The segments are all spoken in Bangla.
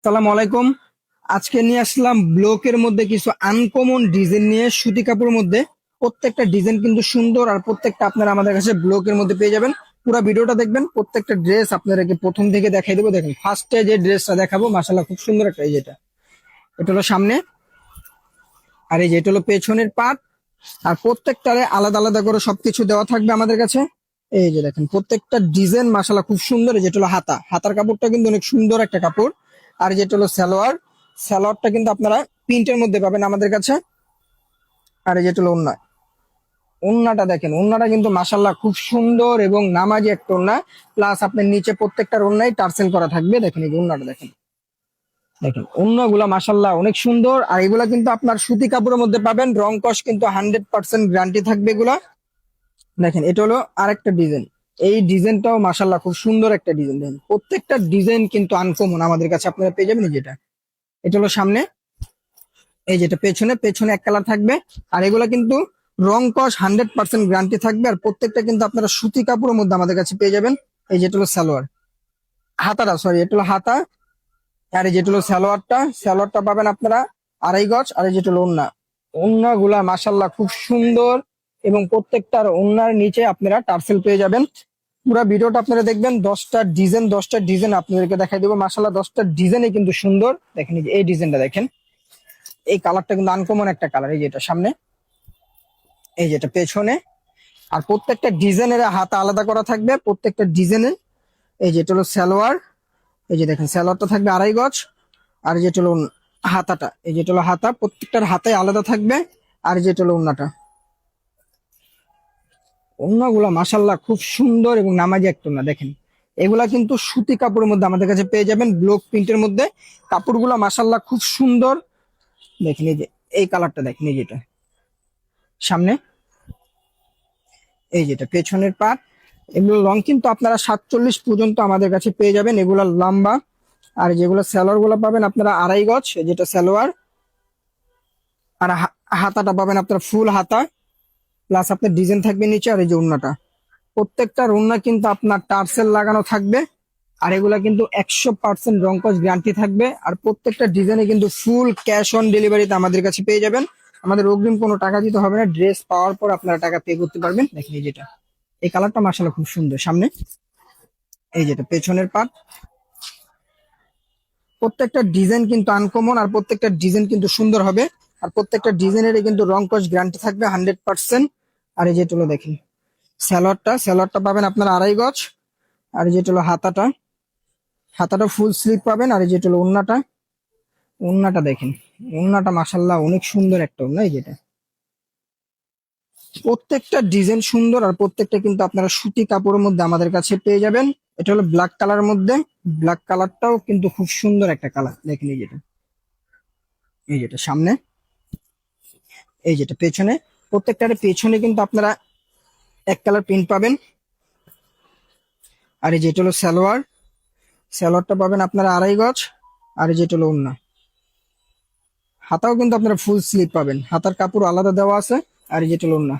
সালাম আলাইকুম। আজকে নিয়ে আসলাম ব্লকের মধ্যে কিছু আনকমন ডিজাইন নিয়ে, সুতি কাপড়ের মধ্যে। প্রত্যেকটা ডিজাইন কিন্তু সুন্দর, আর প্রত্যেকটা আপনারা আমাদের কাছে ব্লকের মধ্যে পেয়ে যাবেন। পুরো ভিডিওটা দেখবেন, প্রত্যেকটা ড্রেস আপনাদেরকে প্রথম থেকে দেখাই দেবো। দেখেন, ফার্স্টে যে ড্রেসটা দেখাবো মাশাআল্লাহ খুব সুন্দর একটা, এই যেটা, এটা হলো সামনে, আর এই যে এটা হলো পেছনের পাট। আর প্রত্যেকটারে আলাদা আলাদা করে সবকিছু দেওয়া থাকবে আমাদের কাছে। এই যে দেখেন, প্রত্যেকটা ডিজাইন মাশাআল্লাহ খুব সুন্দর। এই যেটা হলো হাতা, হাতার কাপড়টা কিন্তু অনেক সুন্দর একটা কাপড়। আর যেটা হলো সালোয়ার, সালোয়ারটা কিন্তু আপনারা প্রিন্টের মধ্যে পাবেন আমাদের কাছে। আর এই যেটা হলো ওড়না, ওড়নাটা দেখেন, ওড়নাটা কিন্তু মাশাআল্লাহ খুব সুন্দর এবং নামাজি একটা ওড়না। প্লাস আপনার নিচে প্রত্যেকটার ওড়নায় টার্সেল করা থাকবে। দেখেন এই যে ওড়নাটা দেখেন, দেখেন ওড়নাগুলা মাশাআল্লাহ অনেক সুন্দর। আর এগুলা কিন্তু আপনার সুতি কাপড়ের মধ্যে পাবেন, রং কস কিন্তু 100% গ্যারান্টি থাকবে এগুলা। দেখেন এটা হলো আরেকটা ডিজাইন। এই ডিজাইনটাও মাশাআল্লাহ খুব সুন্দর একটা ডিজাইন। দেখেন প্রত্যেকটা ডিজাইন কিন্তু আনকমন আমাদের কাছে আপনারা পেয়ে যাবেন। এই যেটা, এটা হলো সামনে, এই যেটা পেছনে, পেছনে এক কালার থাকবে। আর এগুলা কিন্তু রং কস 100% গ্যারান্টি থাকবে। আর প্রত্যেকটা কিন্তু আপনারা সুতি কাপড়ের মধ্যে আমাদের কাছে পেয়ে যাবেন। এই যেটা হলো সালোয়ার, হাতাটা সরি, এটা হলো হাতা। আর এই যেটা হলো সালোয়ারটা, সালোয়ারটা পাবেন আপনারা 2.5 গজ। আর এই যেটা হলো ওড়না, ওড়না গুলা মাশাআল্লাহ খুব সুন্দর, এবং প্রত্যেকটার ওড়নার নিচে আপনারা টার্সেল পেয়ে যাবেন। পুরো ভিডিওটা আপনারা দেখবেন, 10টা ডিজাইন আপনাদেরকে দেখাই দেবো। মাশাআল্লাহ 10টা ডিজাইনে কিন্তু সুন্দর। দেখেন এই যে এই ডিজাইনটা দেখেন, এই কালারটা কিন্তু আনকমন একটা কালার। এই যে এটা সামনে, এই যে এটা পেছনে। আর প্রত্যেকটা ডিজাইনের হাতা আলাদা করা থাকবে প্রত্যেকটা ডিজাইনে। এই যে এটা হলো সালোয়ার, এই যে দেখেন সালোয়ারটা থাকবে 2.5 গজ। আর যেটা হলো হাতাটা, এই যেটা হলো হাতা, প্রত্যেকটার হাতায় আলাদা থাকবে। আর যেটা হলো ওড়নাটা, ওড়নাগুলা মাশাআল্লাহ খুব সুন্দর এবং নামাজি একটা ওড়না। দেখেন এগুলা কিন্তু সুতি কাপড়ের মধ্যে আমাদের কাছে পেয়ে যাবেন, ব্লক প্রিন্টের মধ্যে। কাপড়গুলা মাশাআল্লাহ খুব সুন্দর। দেখেন এই যে এই কালারটা দেখেন, এই যেটা সামনে, এই যেটা পেছনের পাট। এগুলো লং কিন্তু আপনারা 47 পর্যন্ত আমাদের কাছে পেয়ে যাবেন, এগুলা লম্বা। আর যেগুলো সালোয়ার গুলো পাবেন আপনারা 2.5 গজ, যেটা সালোয়ার। আর হাতাটা পাবেন আপনারা ফুল হাতা, প্লাস আপনার ডিজাইন থাকবে নিচে। আর এই যে ওড়নাটা, প্রত্যেকটা ওড়না কিন্তু আপনার টার্সেল লাগানো থাকবে। আর এগুলা কিন্তু 100% রং কস গ্যারান্টি থাকবে। আর প্রত্যেকটা ডিজাইনে কিন্তু ফুল ক্যাশ অন ডেলিভারিতে আমাদের কাছে পেয়ে যাবেন। আমাদের অগ্রিম কোনো টাকা দিতে হবে না, ড্রেস পাওয়ার পর আপনারা টাকা পে করতে পারবেন। দেখেন এই যেটা, এই কালারটা মাশাআল্লাহ খুব সুন্দর সামনে, এই যেটা পেছনের পাট। প্রত্যেকটা ডিজাইন কিন্তু আনকমন, আর প্রত্যেকটা ডিজাইন কিন্তু সুন্দর হবে। আর প্রত্যেকটা ডিজাইনের কিন্তু রং কস গ্যারান্টি থাকবে 100%। আর এই যেটা হলো দেখেন সালোয়ারটা, সালোয়ারটা পাবেন আপনারা 2.5 গজ। আর এই যেটা হলো হাতাটা, হাতাটা ফুল স্লিভ পাবেন। আর এই যেটা হলো ওড়নাটা, ওড়নাটা দেখেন, ওড়নাটা মাশাআল্লাহ অনেক সুন্দর একটা ওড়না। এই যেটা, প্রত্যেকটা ডিজাইন সুন্দর। আর প্রত্যেকটা কিন্তু আপনারা সুতি কাপড়ের মধ্যে আমাদের কাছে পেয়ে যাবেন। এটা হলো ব্ল্যাক কালার মধ্যে, ব্ল্যাক কালারটাও কিন্তু খুব সুন্দর একটা কালার। দেখেন এই যেটা, এই যেটা সামনে, এই যেটা পেছনে। প্রত্যেকটার পেছনে কিন্তু আপনারা এক কালার প্রিন্ট পাবেন। আর এই যেটা হলো সালোয়ার, সালোয়ারটা পাবেন আপনারা 2.5 গজ। আর এই যেটা হলো ওড়না, হাতাও কিন্তু আপনারা ফুল স্লিভ পাবেন, হাতার কাপড় আলাদা দেওয়া আছে। আর এই যেটা হলো ওড়না,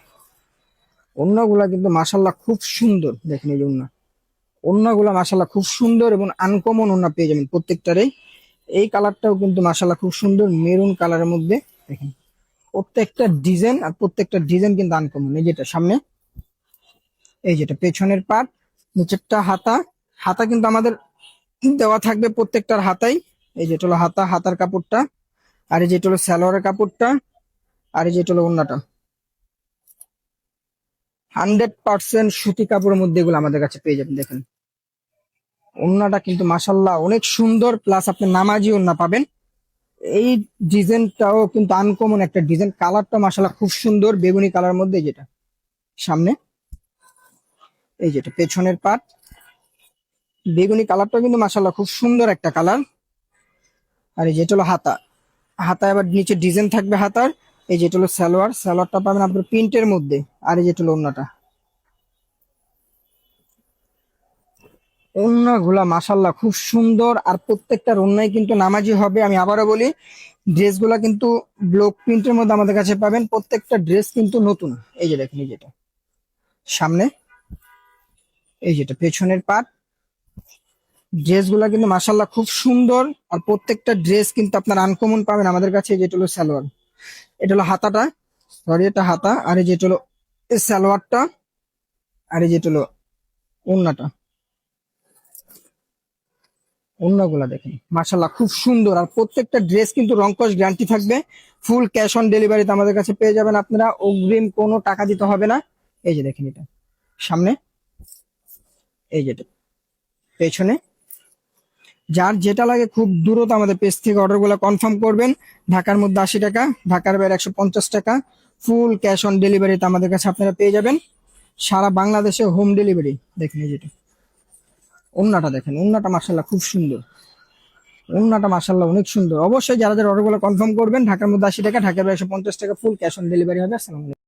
ওড়নাগুলা কিন্তু মাশাআল্লাহ খুব সুন্দর। দেখেন এই যে ওড়না, ওড়নাগুলা মাশাআল্লাহ খুব সুন্দর এবং আনকমন ওড়না পেয়ে যাবেন প্রত্যেকটারে। এই কালারটাও কিন্তু মাশাআল্লাহ খুব সুন্দর, মেরুন কালারের মধ্যে। দেখেন প্রত্যেকটা ডিজাইন, আর প্রত্যেকটা ডিজাইন কিন্তু আনকমন। এই যেটা সামনে, এই যেটা পেছনের পাট, নিচেরটা হাতা, হাতা কিন্তু আমাদের দেওয়া থাকবে প্রত্যেকটার হাতাই। এই যেটা হলো হাতা, হাতার কাপড়টা। আর এই যেটা হলো সালোয়ারের কাপড়টা। আর এই যেটা হলো ওড়নাটা, 100% সুতি কাপড়ের মধ্যে এগুলো আমাদের কাছে পেয়ে যাবেন। দেখেন ওড়নাটা কিন্তু মাশাআল্লাহ অনেক সুন্দর, প্লাস আপনি নামাজি ওড়না পাবেন। এই ডিজাইনটাও কিন্তু আনকমন একটা ডিজাইন, কালারটা মাশাআল্লাহ খুব সুন্দর, বেগুনি কালার মধ্যে। যেটা সামনে, এই যেটা পেছনের পাট, বেগুনি কালারটা কিন্তু মাশাআল্লাহ খুব সুন্দর একটা কালার। আর এই যেটা হলো হাতা, হাতা আবার নিচে ডিজাইন থাকবে হাতার। এই যেটা হলো সালোয়ার, সালোয়ারটা পাবেন আপনার প্রিন্টের মধ্যে। আর এই যেটা হলো ওড়নাটা, ওড়নাগুলা মাশাআল্লাহ খুব সুন্দর। আর প্রত্যেকটা ওড়নাই কিন্তু নামাজি হবে। আমি আবারও বলি, ড্রেসগুলা কিন্তু ব্লক প্রিন্টের মধ্যে আমাদের কাছে পাবেন, প্রত্যেকটা ড্রেস কিন্তু নতুন। এই যে দেখেন, এই যেটা সামনে, এই যেটা পেছনের পাট, ড্রেসগুলো কিন্তু মাশাল্লাহ খুব সুন্দর, আর প্রত্যেকটা ড্রেস কিন্তু আপনার আনকমন পাবেন আমাদের কাছে। যেটা হলো সালোয়ার, এটা হলো হাতাটা, সরি এটা হাতা, আর এই যেটা হলো এই সালোয়ারটা, আর এই যেটা হলো ওড়নাটা। ওড়নাগুলা দেখেন মাশাল্লাহ খুব সুন্দর, আর প্রত্যেকটা ড্রেস কিন্তু রংকশ গ্যারান্টি থাকবে। ফুল ক্যাশ অন ডেলিভারিতে আমাদের কাছে পেয়ে যাবেন আপনারা, অগ্রিম কোনো টাকা দিতে হবে না। এই যে দেখেন এটা সামনে, এই যেটা পেছনে, যার যেটা লাগে খুব দ্রুত আমাদের পেজ থেকে অর্ডারগুলো কনফার্ম করবেন। ঢাকার মধ্যে 80 টাকা, ঢাকার বাইরে 150 টাকা, ফুল ক্যাশ অন ডেলিভারিতে আমাদের কাছে আপনারা পেয়ে যাবেন। সারা বাংলাদেশে হোম ডেলিভারি। দেখেন এই যেটা ওড়নাটা, দেখেন ওড়নাটা মাশাল্লাহ খুব সুন্দর, ওড়নাটা মাশাল্লাহ অনেক সুন্দর। অবশ্যই যারা যারা অর্ডারগুলো কনফার্ম করবেন, ঢাকার মধ্যে 80 টাকা, ঢাকার বাইরে 150 টাকা, ফুল ক্যাশ অন ডেলিভারি হবে। আসসালামু আলাইকুম।